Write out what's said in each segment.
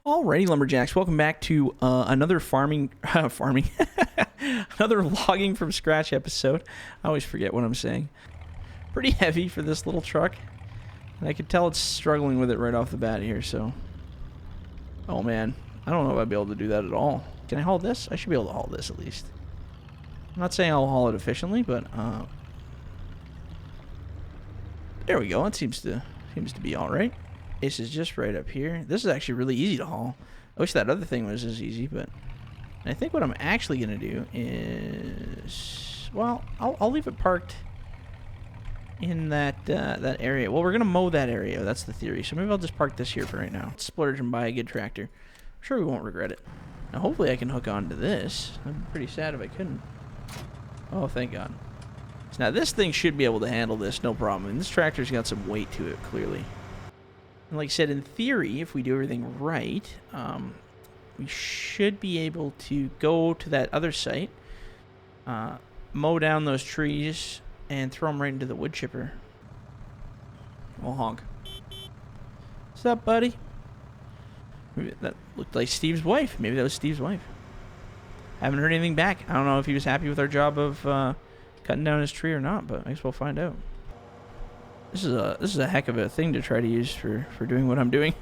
Alrighty, lumberjacks, welcome back to another farming, another logging from scratch episode. I always forget what I'm saying. Pretty heavy for this little truck, and I can tell it's struggling with it right off the bat here. So, oh man, I don't know if I'd be able to do that at all. Can I haul this? I should be able to haul this at least. I'm not saying I'll haul it efficiently, but there we go. It seems to be all right. This is just right up here. This is actually really easy to haul. I wish that other thing was as easy, but I think what I'm actually going to do is, well, I'll leave it parked in that that area. Well, we're going to mow that area. That's the theory. So maybe I'll just park this here for right now. Splurge and buy a good tractor. I'm sure we won't regret it. Now, hopefully I can hook on to this. I'd be pretty sad if I couldn't. Oh, thank God. So now this thing should be able to handle this, no problem. And this tractor's got some weight to it, clearly. And like I said, in theory, if we do everything right, we should be able to go to that other site, mow down those trees, and throw them right into the wood chipper. We'll honk. What's up, buddy? Maybe that looked like Steve's wife. Maybe that was Steve's wife. Haven't heard anything back. I don't know if he was happy with our job of cutting down his tree or not, but I guess we'll find out. This is a heck of a thing to try to use for doing what I'm doing.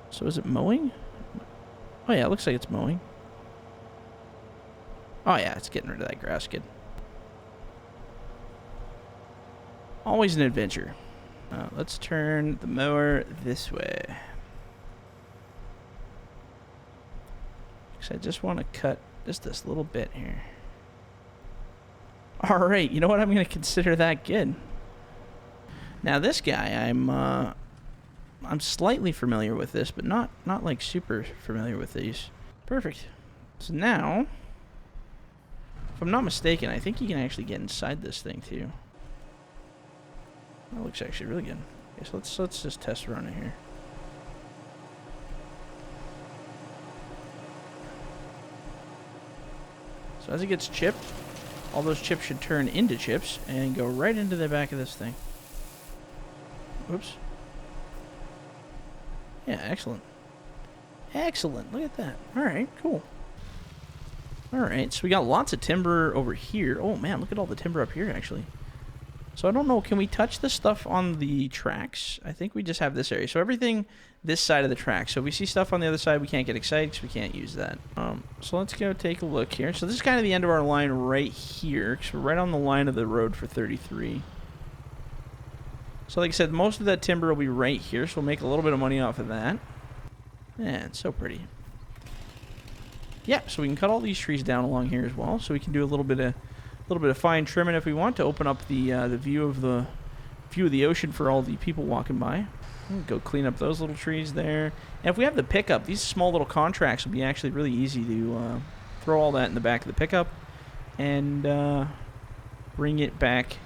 So is it mowing? Oh yeah, it looks like it's mowing. Oh yeah, it's getting rid of that grass, kid. Always an adventure. Let's turn the mower this way. I just want to cut just this little bit here. Alright, you know what? I'm going to consider that good. Now this guy, I'm slightly familiar with this, but not like super familiar with these. Perfect. So now, if I'm not mistaken, I think you can actually get inside this thing too. That looks actually really good. Okay, so let's just test around in here. So as it gets chipped, all those chips should turn into chips and go right into the back of this thing. Whoops. Yeah, excellent. Excellent. Look at that. Alright, cool. Alright, so we got lots of timber over here. Oh man, look at all the timber up here actually. So I don't know, can we touch this stuff on the tracks? I think we just have this area. So everything this side of the track. So if we see stuff on the other side, we can't get excited because we can't use that. So let's go take a look here. So this is kind of the end of our line right here, because we're right on the line of the road for 33. So like I said, most of that timber will be right here, so we'll make a little bit of money off of that. Man, it's so pretty. Yeah, so we can cut all these trees down along here as well, so we can do a little bit of fine trimming if we want to open up the view of the ocean for all the people walking by. We'll go clean up those little trees there. And if we have the pickup, these small little contracts will be actually really easy to throw all that in the back of the pickup and bring it back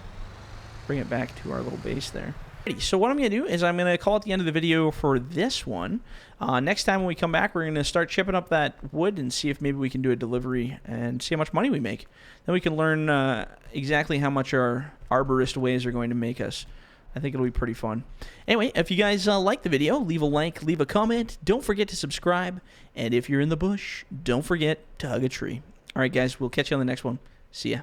to our little base there. So what I'm going to do is I'm going to call it the end of the video for this one. Next time when we come back, we're going to start chipping up that wood and see if maybe we can do a delivery and see how much money we make. Then we can learn exactly how much our arborist ways are going to make us. I think it'll be pretty fun. Anyway, if you guys like the video, leave a like, leave a comment. Don't forget to subscribe. And if you're in the bush, don't forget to hug a tree. All right, guys, we'll catch you on the next one. See ya.